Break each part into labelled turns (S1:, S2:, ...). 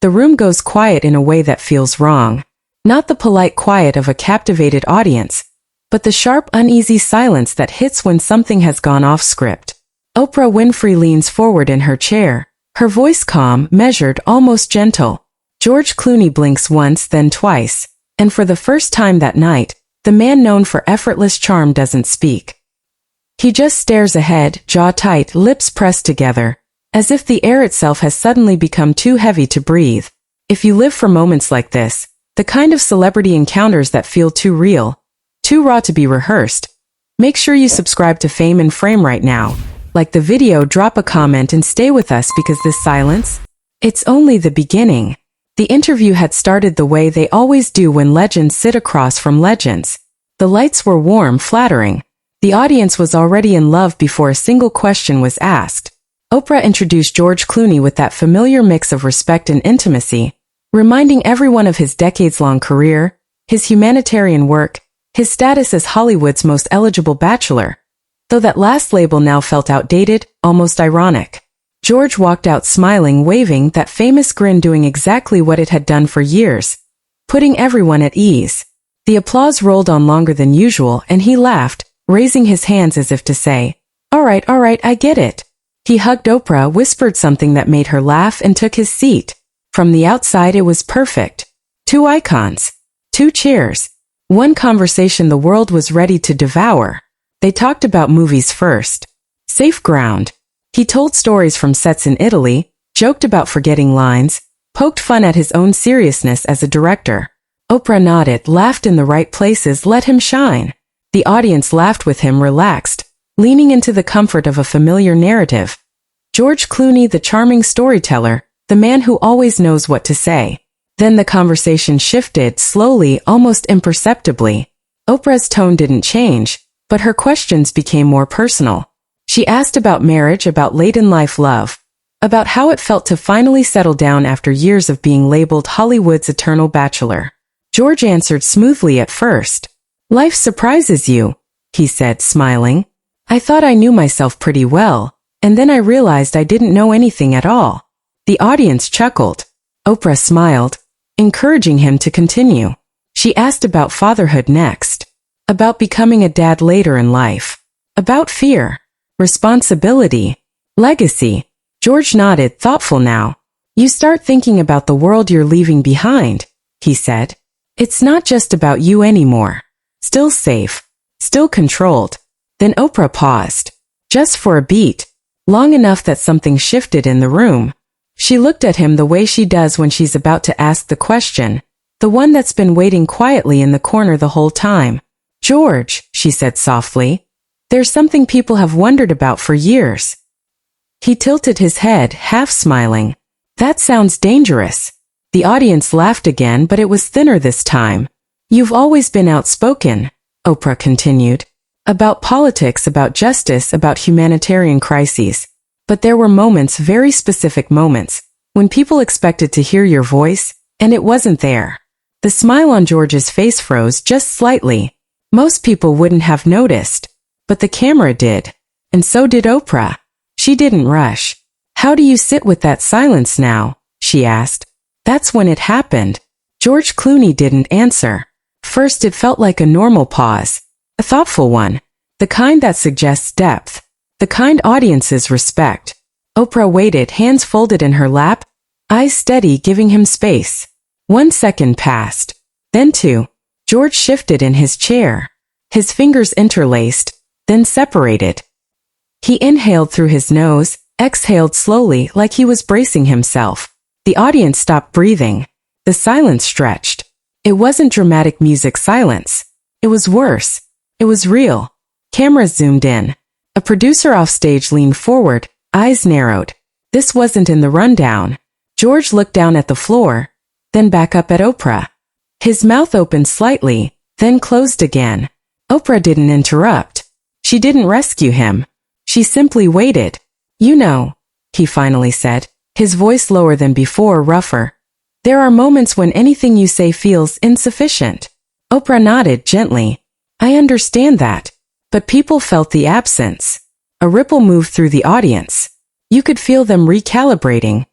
S1: the room goes quiet in a way that feels wrong. Not the polite quiet of a captivated audience, but the sharp, uneasy silence that hits when something has gone off script. Oprah Winfrey leans forward in her chair, her voice calm, measured, almost gentle. George Clooney blinks once, then twice, and for the first time that night, the man known for effortless charm doesn't speak. He just stares ahead, jaw tight, lips pressed together, as if the air itself has suddenly become too heavy to breathe. If you live for moments like this, the kind of celebrity encounters that feel too real, too raw to be rehearsed, make sure you subscribe to Fame and Frame right now. Like the video, drop a comment and stay with us because this silence, it's only the beginning. The interview had started the way they always do when legends sit across from legends. The lights were warm, flattering. The audience was already in love before a single question was asked. Oprah introduced George Clooney with that familiar mix of respect and intimacy, reminding everyone of his decades-long career, his humanitarian work, his status as Hollywood's most eligible bachelor. Though that last label now felt outdated, almost ironic. George walked out smiling, waving, that famous grin doing exactly what it had done for years, putting everyone at ease. The applause rolled on longer than usual, and he laughed, raising his hands as if to say, all right, I get it. He hugged Oprah, whispered something that made her laugh, and took his seat. From the outside it was perfect. 2 icons. 2 chairs. 1 conversation the world was ready to devour. They talked about movies first. Safe ground. He told stories from sets in Italy, joked about forgetting lines, poked fun at his own seriousness as a director. Oprah nodded, laughed in the right places, let him shine. The audience laughed with him, relaxed, leaning into the comfort of a familiar narrative. George Clooney, the charming storyteller, the man who always knows what to say. Then the conversation shifted, slowly, almost imperceptibly. Oprah's tone didn't change, but her questions became more personal. She asked about marriage, about late-in-life love, about how it felt to finally settle down after years of being labeled Hollywood's eternal bachelor. George answered smoothly at first. Life surprises you, he said, smiling. I thought I knew myself pretty well, and then I realized I didn't know anything at all. The audience chuckled. Oprah smiled, encouraging him to continue. She asked about fatherhood next, about becoming a dad later in life, about fear, responsibility, legacy. George nodded, thoughtful now. You start thinking about the world you're leaving behind, he said. It's not just about you anymore. Still safe, still controlled. Then Oprah paused, just for a beat, long enough that something shifted in the room. She looked at him the way she does when she's about to ask the question, the one that's been waiting quietly in the corner the whole time. George, she said softly, there's something people have wondered about for years. He tilted his head, half smiling. That sounds dangerous. The audience laughed again, but it was thinner this time. You've always been outspoken, Oprah continued, about politics, about justice, about humanitarian crises. But there were moments, very specific moments, when people expected to hear your voice, and it wasn't there. The smile on George's face froze just slightly. Most people wouldn't have noticed, but the camera did. And so did Oprah. She didn't rush. How do you sit with that silence now? She asked. That's when it happened. George Clooney didn't answer. First it felt like a normal pause, a thoughtful one, the kind that suggests depth, the kind audiences respect. Oprah waited, hands folded in her lap, eyes steady, giving him space. 1 second passed, then 2. George shifted in his chair, his fingers interlaced, then separated. He inhaled through his nose, exhaled slowly like he was bracing himself. The audience stopped breathing. The silence stretched. It wasn't dramatic music silence. It was worse. It was real. Cameras zoomed in. A producer offstage leaned forward, eyes narrowed. This wasn't in the rundown. George looked down at the floor, then back up at Oprah. His mouth opened slightly, then closed again. Oprah didn't interrupt. She didn't rescue him. She simply waited. You know, he finally said, his voice lower than before, rougher. There are moments when anything you say feels insufficient. Oprah nodded gently. I understand that. But people felt the absence. A ripple moved through the audience. You could feel them recalibrating,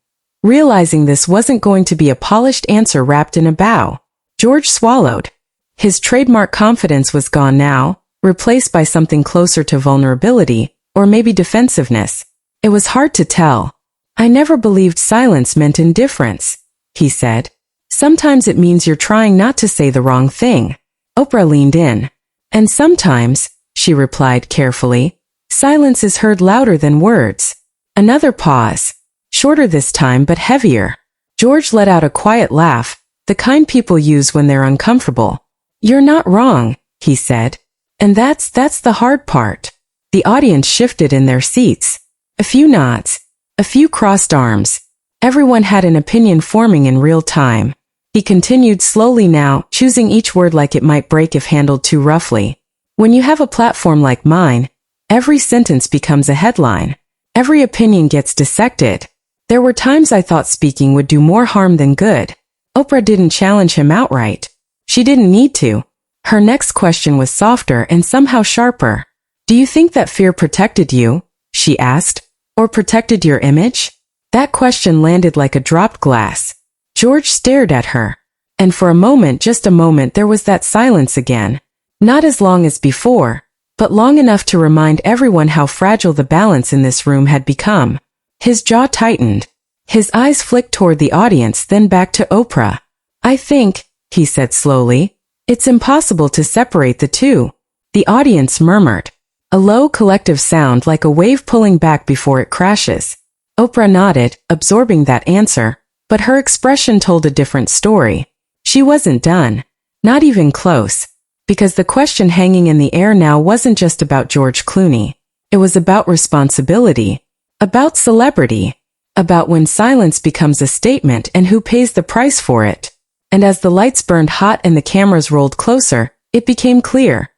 S1: realizing this wasn't going to be a polished answer wrapped in a bow. George swallowed. His trademark confidence was gone now, replaced by something closer to vulnerability, or maybe defensiveness. It was hard to tell. "I never believed silence meant indifference," he said. "Sometimes it means you're trying not to say the wrong thing." Oprah leaned in. "And sometimes," she replied carefully, "silence is heard louder than words." Another pause. Shorter this time but heavier. George let out a quiet laugh, the kind people use when they're uncomfortable. "You're not wrong," he said. "And that's the hard part." The audience shifted in their seats. A few nods. A few crossed arms. Everyone had an opinion forming in real time. He continued slowly now, choosing each word like it might break if handled too roughly. "When you have a platform like mine, every sentence becomes a headline. Every opinion gets dissected. There were times I thought speaking would do more harm than good." Oprah didn't challenge him outright. She didn't need to. Her next question was softer and somehow sharper. "Do you think that fear protected you?" she asked. "Or protected your image?" That question landed like a dropped glass. George stared at her. And for a moment, just a moment, there was that silence again. Not as long as before, but long enough to remind everyone how fragile the balance in this room had become. His jaw tightened. His eyes flicked toward the audience, then back to Oprah. "I think," he said slowly, "it's impossible to separate the two." The audience murmured. A low collective sound like a wave pulling back before it crashes. Oprah nodded, absorbing that answer, but her expression told a different story. She wasn't done. Not even close. Because the question hanging in the air now wasn't just about George Clooney. It was about responsibility. About celebrity. About when silence becomes a statement and who pays the price for it. And as the lights burned hot and the cameras rolled closer, it became clear.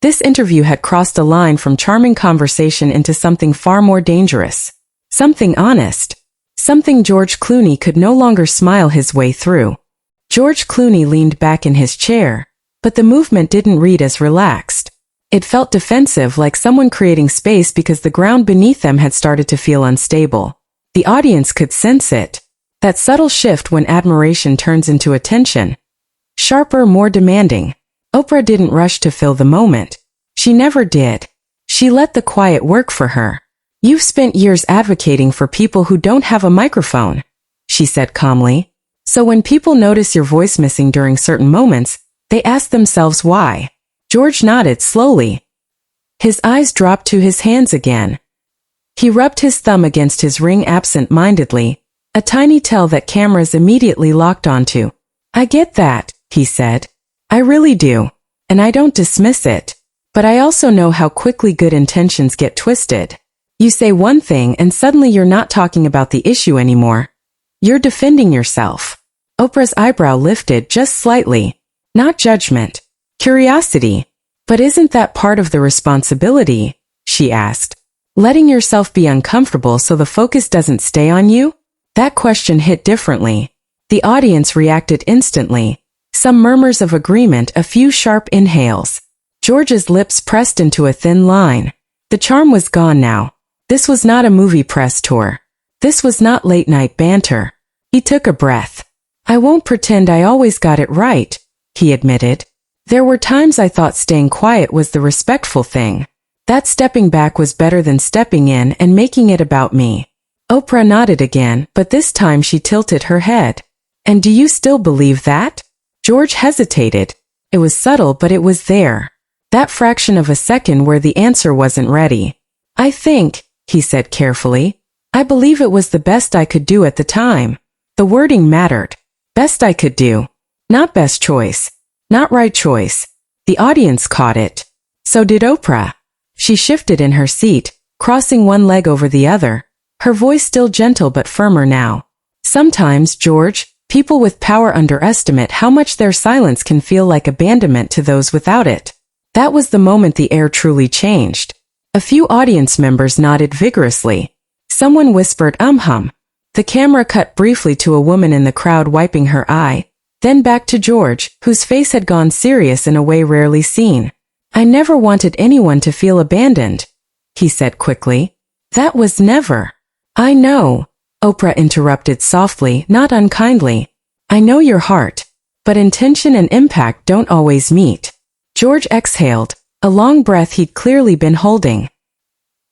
S1: This interview had crossed a line from charming conversation into something far more dangerous. Something honest. Something George Clooney could no longer smile his way through. George Clooney leaned back in his chair, but the movement didn't read as relaxed. It felt defensive, like someone creating space because the ground beneath them had started to feel unstable. The audience could sense it. That subtle shift when admiration turns into attention. Sharper, more demanding. Oprah didn't rush to fill the moment. She never did. She let the quiet work for her. "You've spent years advocating for people who don't have a microphone," she said calmly. "So when people notice your voice missing during certain moments, they ask themselves why." George nodded slowly. His eyes dropped to his hands again. He rubbed his thumb against his ring absent-mindedly, a tiny tell that cameras immediately locked onto. "I get that," he said. "I really do. And I don't dismiss it. But I also know how quickly good intentions get twisted. You say one thing and suddenly you're not talking about the issue anymore. You're defending yourself." Oprah's eyebrow lifted just slightly. Not judgment. Curiosity. "But isn't that part of the responsibility?" she asked. "Letting yourself be uncomfortable so the focus doesn't stay on you?" That question hit differently. The audience reacted instantly. Some murmurs of agreement, a few sharp inhales. George's lips pressed into a thin line. The charm was gone now. This was not a movie press tour. This was not late-night banter. He took a breath. "I won't pretend I always got it right," he admitted. "There were times I thought staying quiet was the respectful thing. That stepping back was better than stepping in and making it about me." Oprah nodded again, but this time she tilted her head. "And do you still believe that?" George hesitated. It was subtle, but it was there. That fraction of a second where the answer wasn't ready. "I think," he said carefully, "I believe it was the best I could do at the time." The wording mattered. Best I could do. Not best choice. Not right choice. The audience caught it. So did Oprah. She shifted in her seat, crossing one leg over the other, her voice still gentle but firmer now. "Sometimes, George, people with power underestimate how much their silence can feel like abandonment to those without it." That was the moment the air truly changed. A few audience members nodded vigorously. Someone whispered hum. The camera cut briefly to a woman in the crowd wiping her eye, then back to George, whose face had gone serious in a way rarely seen. "I never wanted anyone to feel abandoned," he said quickly. "That was never." "I know." Oprah interrupted softly, not unkindly. I know your heart, but intention and impact don't always meet. George exhaled, a long breath he'd clearly been holding.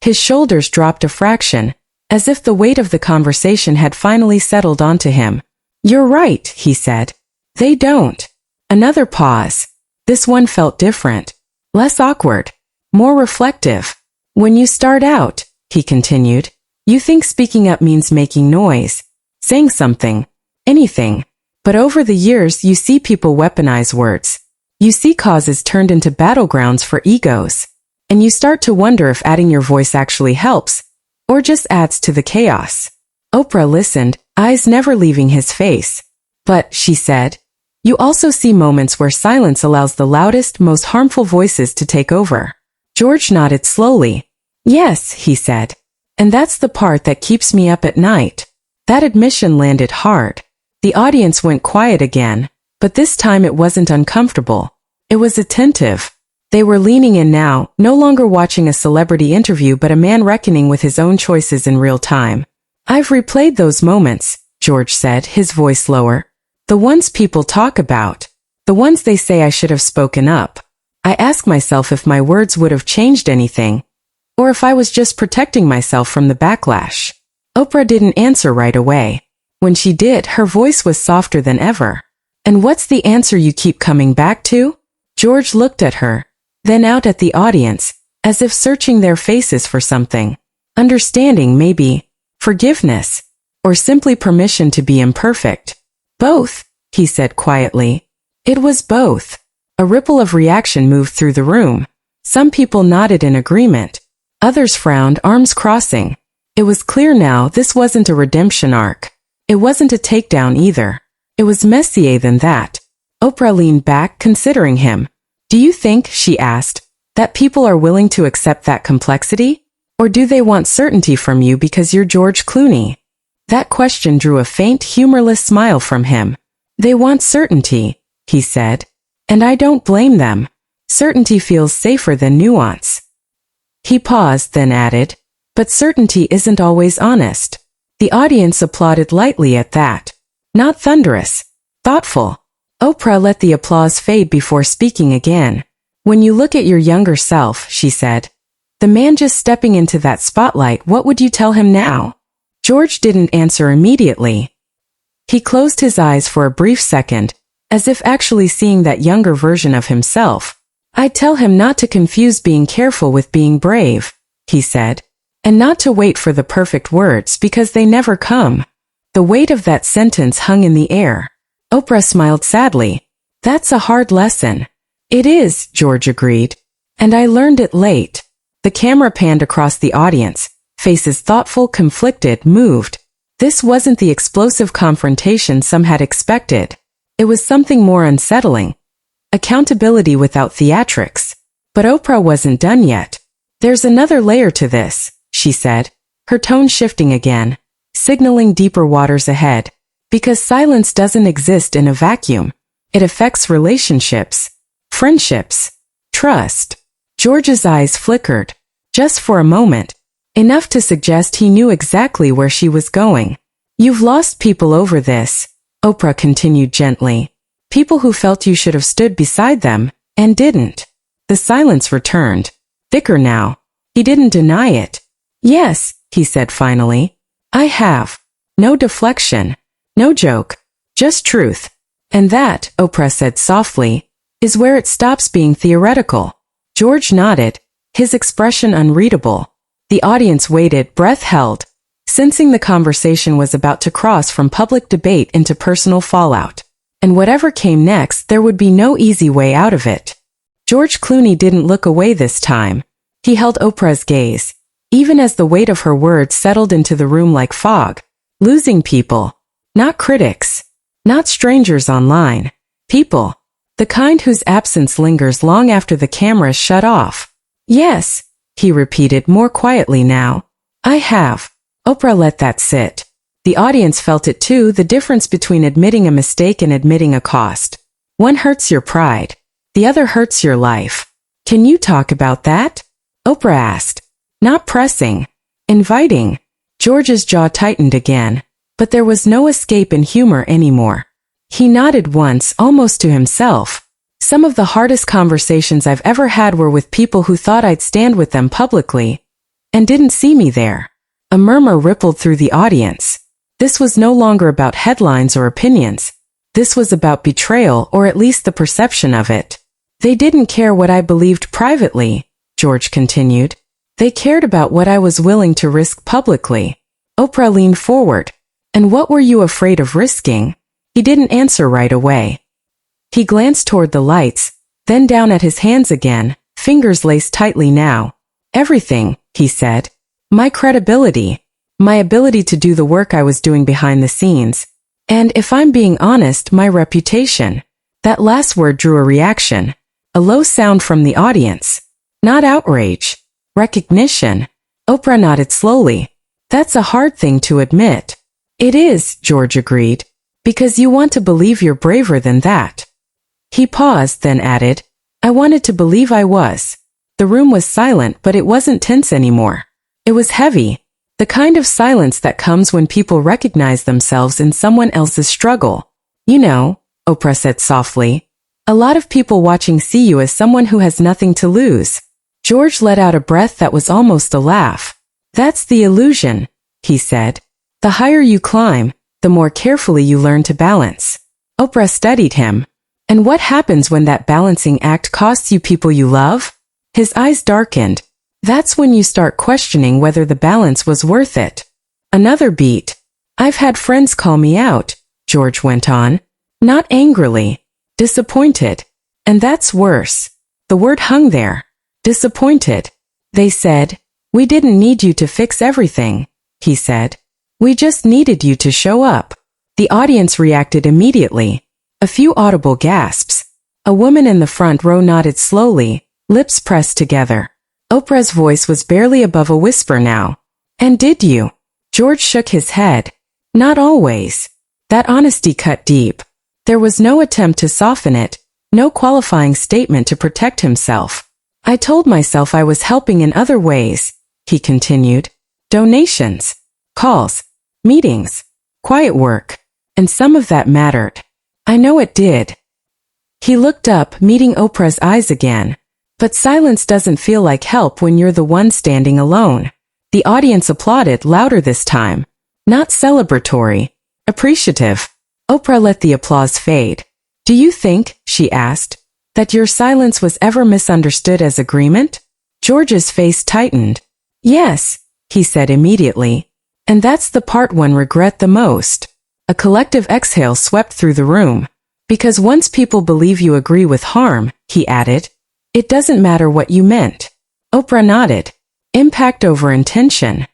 S1: His shoulders dropped a fraction, as if the weight of the conversation had finally settled onto him. You're right, he said. They don't. Another pause. This one felt different. Less awkward. More reflective. When you start out, he continued, you think speaking up means making noise, saying something, anything. But over the years you see people weaponize words. You see causes turned into battlegrounds for egos. And you start to wonder if adding your voice actually helps, or just adds to the chaos. Oprah listened, eyes never leaving his face. But, she said, you also see moments where silence allows the loudest, most harmful voices to take over. George nodded slowly. Yes, he said. And that's the part that keeps me up at night. That admission landed hard. The audience went quiet again, but this time it wasn't uncomfortable. It was attentive. They were leaning in now, no longer watching a celebrity interview but a man reckoning with his own choices in real time. I've replayed those moments, George said, his voice lower. The ones people talk about. The ones they say I should have spoken up. I ask myself if my words would have changed anything, or if I was just protecting myself from the backlash. Oprah didn't answer right away. When she did, her voice was softer than ever. And what's the answer you keep coming back to? George looked at her, then out at the audience, as if searching their faces for something. Understanding, maybe. Forgiveness. Or simply permission to be imperfect. Both, he said quietly. It was both. A ripple of reaction moved through the room. Some people nodded in agreement. Others frowned, arms crossing. It was clear now this wasn't a redemption arc. It wasn't a takedown either. It was messier than that. Oprah leaned back, considering him. Do you think, she asked, that people are willing to accept that complexity? Or do they want certainty from you because you're George Clooney? That question drew a faint, humorless smile from him. They want certainty, he said. And I don't blame them. Certainty feels safer than nuance. He paused, then added, but certainty isn't always honest. The audience applauded lightly at that. Not thunderous. Thoughtful. Oprah let the applause fade before speaking again. When you look at your younger self, she said, the man just stepping into that spotlight, what would you tell him now? George didn't answer immediately. He closed his eyes for a brief second, as if actually seeing that younger version of himself. I'd tell him not to confuse being careful with being brave, he said, and not to wait for the perfect words because they never come. The weight of that sentence hung in the air. Oprah smiled sadly. That's a hard lesson. It is, George agreed. And I learned it late. The camera panned across the audience, faces thoughtful, conflicted, moved. This wasn't the explosive confrontation some had expected. It was something more unsettling. Accountability without theatrics. But Oprah wasn't done yet. There's another layer to this, she said, her tone shifting again, signaling deeper waters ahead. Because silence doesn't exist in a vacuum. It affects relationships, friendships, trust. George's eyes flickered, just for a moment, enough to suggest he knew exactly where she was going. You've lost people over this, Oprah continued gently. People who felt you should have stood beside them, and didn't. The silence returned, thicker now. He didn't deny it. Yes, he said finally. I have. No deflection. No joke. Just truth. And that, Oprah said softly, is where it stops being theoretical. George nodded, his expression unreadable. The audience waited, breath held, sensing the conversation was about to cross from public debate into personal fallout. And whatever came next, there would be no easy way out of it. George Clooney didn't look away this time. He held Oprah's gaze, even as the weight of her words settled into the room like fog. Losing people. Not critics. Not strangers online. People. The kind whose absence lingers long after the cameras shut off. Yes, he repeated more quietly now. I have. Oprah let that sit. The audience felt it too, the difference between admitting a mistake and admitting a cost. One hurts your pride. The other hurts your life. Can you talk about that? Oprah asked. Not pressing. Inviting. George's jaw tightened again, but there was no escape in humor anymore. He nodded once, almost to himself. Some of the hardest conversations I've ever had were with people who thought I'd stand with them publicly, and didn't see me there. A murmur rippled through the audience. This was no longer about headlines or opinions. This was about betrayal, or at least the perception of it. They didn't care what I believed privately, George continued. They cared about what I was willing to risk publicly. Oprah leaned forward. And what were you afraid of risking? He didn't answer right away. He glanced toward the lights, then down at his hands again, fingers laced tightly now. Everything, he said. My credibility. My ability to do the work I was doing behind the scenes. And if I'm being honest, my reputation. That last word drew a reaction. A low sound from the audience. Not outrage. Recognition. Oprah nodded slowly. That's a hard thing to admit. It is, George agreed. Because you want to believe you're braver than that. He paused, then added, I wanted to believe I was. The room was silent, but it wasn't tense anymore. It was heavy. The kind of silence that comes when people recognize themselves in someone else's struggle. You know, Oprah said softly. A lot of people watching see you as someone who has nothing to lose. George let out a breath that was almost a laugh. That's the illusion, he said. The higher you climb, the more carefully you learn to balance. Oprah studied him. And what happens when that balancing act costs you people you love? His eyes darkened. That's when you start questioning whether the balance was worth it. Another beat. I've had friends call me out, George went on. Not angrily. Disappointed. And that's worse. The word hung there. Disappointed. They said, we didn't need you to fix everything, he said. We just needed you to show up. The audience reacted immediately. A few audible gasps. A woman in the front row nodded slowly, lips pressed together. Oprah's voice was barely above a whisper now. And did you? George shook his head. Not always. That honesty cut deep. There was no attempt to soften it, no qualifying statement to protect himself. I told myself I was helping in other ways, he continued. Donations, calls, meetings, quiet work, and some of that mattered. I know it did. He looked up, meeting Oprah's eyes again. But silence doesn't feel like help when you're the one standing alone. The audience applauded louder this time. Not celebratory. Appreciative. Oprah let the applause fade. Do you think, she asked, that your silence was ever misunderstood as agreement? George's face tightened. Yes, he said immediately. And that's the part one regret the most. A collective exhale swept through the room. Because once people believe you agree with harm, he added, it doesn't matter what you meant. Oprah nodded. Impact over intention.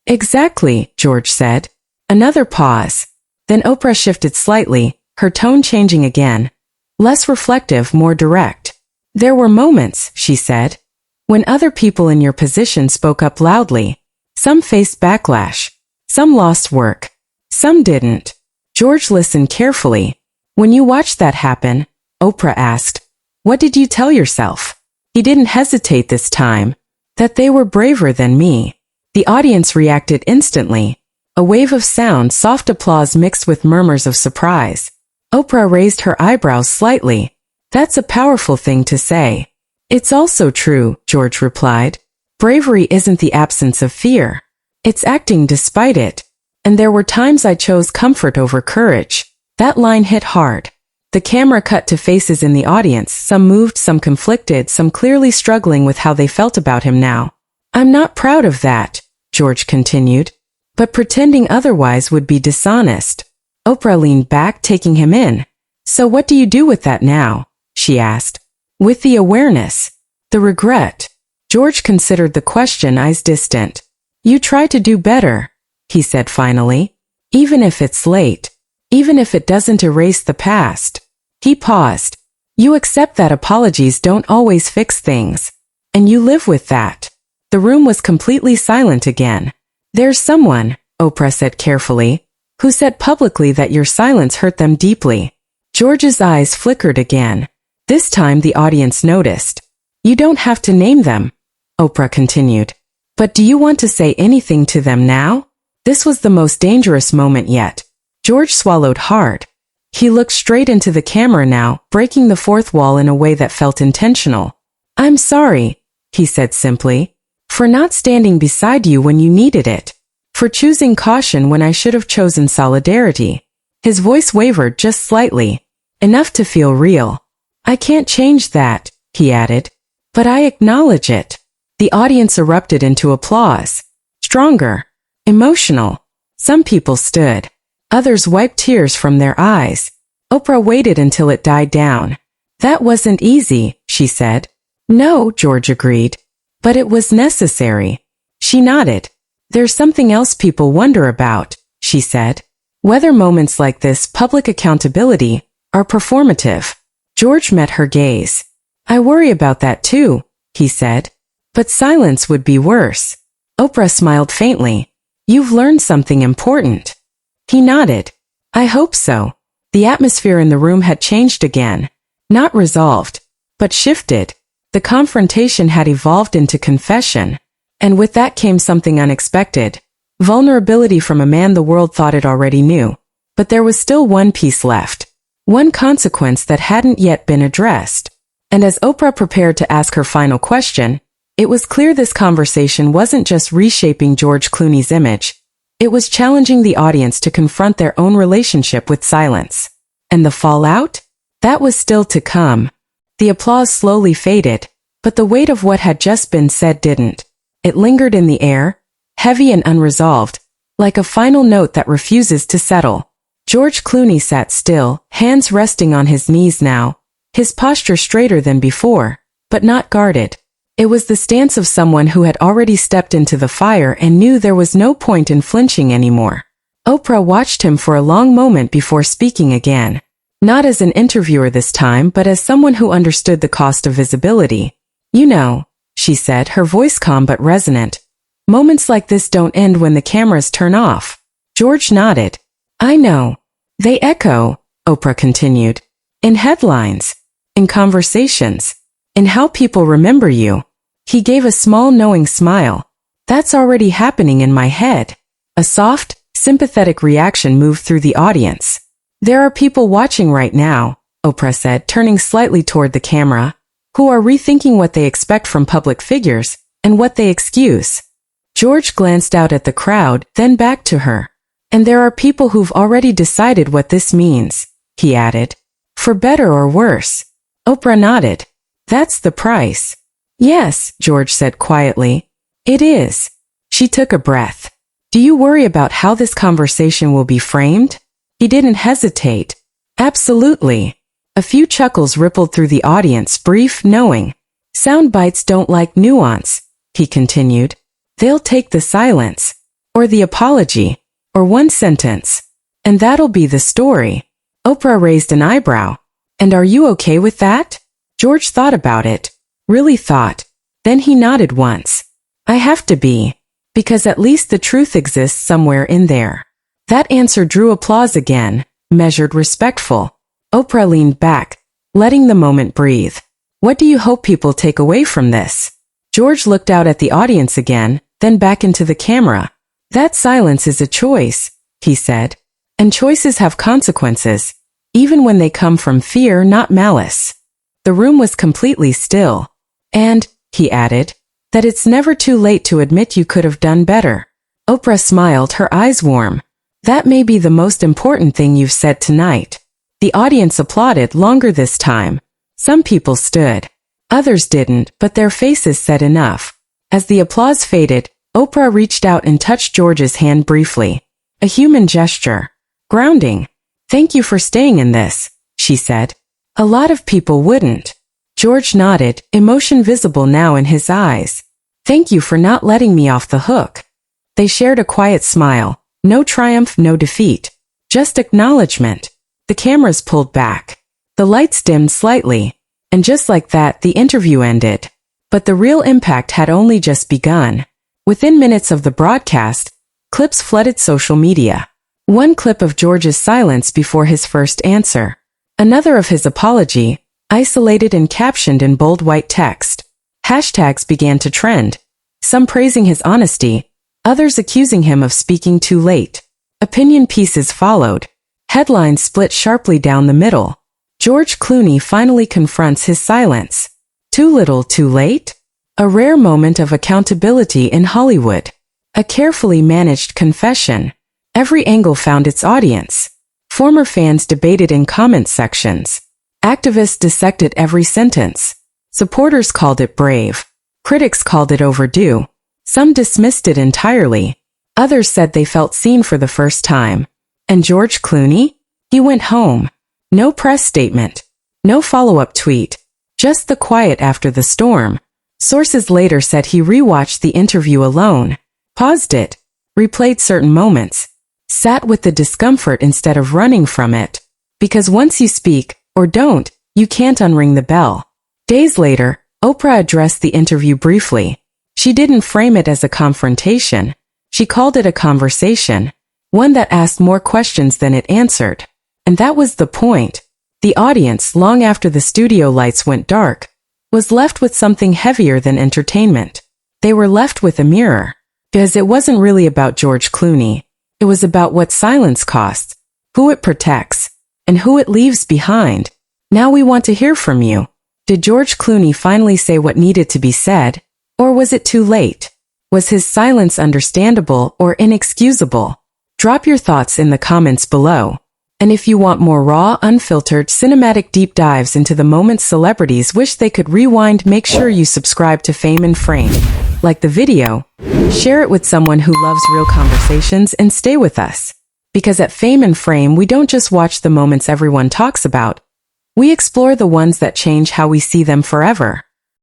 S1: Exactly, George said. Another pause. Then Oprah shifted slightly, her tone changing again. Less reflective, more direct. There were moments, she said, when other people in your position spoke up loudly. Some faced backlash. Some lost work. Some didn't. George listened carefully. When you watched that happen, Oprah asked, what did you tell yourself? He didn't hesitate this time. That they were braver than me. The audience reacted instantly. A wave of sound, soft applause mixed with murmurs of surprise. Oprah raised her eyebrows slightly. That's a powerful thing to say. It's also true, George replied. Bravery isn't the absence of fear. It's acting despite it. And there were times I chose comfort over courage. That line hit hard. The camera cut to faces in the audience, some moved, some conflicted, some clearly struggling with how they felt about him now. I'm not proud of that, George continued. But pretending otherwise would be dishonest. Oprah leaned back, taking him in. So what do you do with that now? She asked. With the awareness. The regret. George considered the question, eyes distant. You try to do better, he said finally. Even if it's late. Even if it doesn't erase the past. He paused. You accept that apologies don't always fix things. And you live with that. The room was completely silent again. There's someone, Oprah said carefully, who said publicly that your silence hurt them deeply. George's eyes flickered again. This time the audience noticed. You don't have to name them, Oprah continued. But do you want to say anything to them now? This was the most dangerous moment yet. George swallowed hard. He looked straight into the camera now, breaking the fourth wall in a way that felt intentional. "I'm sorry," he said simply, "for not standing beside you when you needed it. For choosing caution when I should have chosen solidarity." His voice wavered just slightly, enough to feel real. "I can't change that," he added, "but I acknowledge it." The audience erupted into applause. Stronger. Emotional. Some people stood. Others wiped tears from their eyes. Oprah waited until it died down. "That wasn't easy," she said. "No," George agreed. "But it was necessary." She nodded. "There's something else people wonder about," she said. "Whether moments like this, public accountability, are performative." George met her gaze. "I worry about that too," he said. "But silence would be worse." Oprah smiled faintly. "You've learned something important." He nodded. "I hope so." The atmosphere in the room had changed again. Not resolved, but shifted. The confrontation had evolved into confession. And with that came something unexpected. Vulnerability from a man the world thought it already knew. But there was still one piece left. One consequence that hadn't yet been addressed. And as Oprah prepared to ask her final question, it was clear this conversation wasn't just reshaping George Clooney's image. It was challenging the audience to confront their own relationship with silence. And the fallout? That was still to come. The applause slowly faded, but the weight of what had just been said didn't. It lingered in the air, heavy and unresolved, like a final note that refuses to settle. George Clooney sat still, hands resting on his knees now, his posture straighter than before, but not guarded. It was the stance of someone who had already stepped into the fire and knew there was no point in flinching anymore. Oprah watched him for a long moment before speaking again. Not as an interviewer this time, but as someone who understood the cost of visibility. "You know," she said, her voice calm but resonant, "moments like this don't end when the cameras turn off." George nodded. "I know. They echo," Oprah continued. "In headlines. In conversations. In how people remember you." He gave a small knowing smile. "That's already happening in my head." A soft, sympathetic reaction moved through the audience. "There are people watching right now," Oprah said, turning slightly toward the camera, "who are rethinking what they expect from public figures and what they excuse." George glanced out at the crowd, then back to her. "And there are people who've already decided what this means," he added. "For better or worse." Oprah nodded. "That's the price." "Yes," George said quietly. "It is." She took a breath. "Do you worry about how this conversation will be framed?" He didn't hesitate. "Absolutely." A few chuckles rippled through the audience, brief, knowing. "Sound bites don't like nuance," he continued. "They'll take the silence, or the apology, or one sentence, and that'll be the story." Oprah raised an eyebrow. "And are you okay with that?" George thought about it. Really thought. Then he nodded once. "I have to be. Because at least the truth exists somewhere in there." That answer drew applause again, measured, respectful. Oprah leaned back, letting the moment breathe. "What do you hope people take away from this?" George looked out at the audience again, then back into the camera. "That silence is a choice," he said. "And choices have consequences, even when they come from fear, not malice." The room was completely still. "And," he added, "that it's never too late to admit you could have done better." Oprah smiled, her eyes warm. "That may be the most important thing you've said tonight." The audience applauded longer this time. Some people stood. Others didn't, but their faces said enough. As the applause faded, Oprah reached out and touched George's hand briefly. A human gesture. Grounding. "Thank you for staying in this," she said. "A lot of people wouldn't." George nodded, emotion visible now in his eyes. "Thank you for not letting me off the hook." They shared a quiet smile. No triumph, no defeat. Just acknowledgement. The cameras pulled back. The lights dimmed slightly. And just like that, the interview ended. But the real impact had only just begun. Within minutes of the broadcast, clips flooded social media. One clip of George's silence before his first answer. Another of his apology, isolated and captioned in bold white text. Hashtags began to trend. Some praising his honesty, others accusing him of speaking too late. Opinion pieces followed. Headlines split sharply down the middle. George Clooney finally confronts his silence. Too little, too late? A rare moment of accountability in Hollywood. A carefully managed confession. Every angle found its audience. Former fans debated in comment sections. Activists dissected every sentence. Supporters called it brave. Critics called it overdue. Some dismissed it entirely. Others said they felt seen for the first time. And George Clooney? He went home. No press statement. No follow-up tweet. Just the quiet after the storm. Sources later said he rewatched the interview alone. Paused it. Replayed certain moments. Sat with the discomfort instead of running from it. Because once you speak, or don't, you can't unring the bell. Days later, Oprah addressed the interview briefly. She didn't frame it as a confrontation. She called it a conversation. One that asked more questions than it answered. And that was the point. The audience, long after the studio lights went dark, was left with something heavier than entertainment. They were left with a mirror. Because it wasn't really about George Clooney. It was about what silence costs, who it protects, and who it leaves behind. Now we want to hear from you. Did George Clooney finally say what needed to be said? Or was it too late? Was his silence understandable or inexcusable? Drop your thoughts in the comments below. And if you want more raw, unfiltered, cinematic deep dives into the moments celebrities wish they could rewind, make sure you subscribe to Fame and Frame. Like the video, share it with someone who loves real conversations, and stay with us. Because at Fame and Frame, we don't just watch the moments everyone talks about. We explore the ones that change how we see them forever.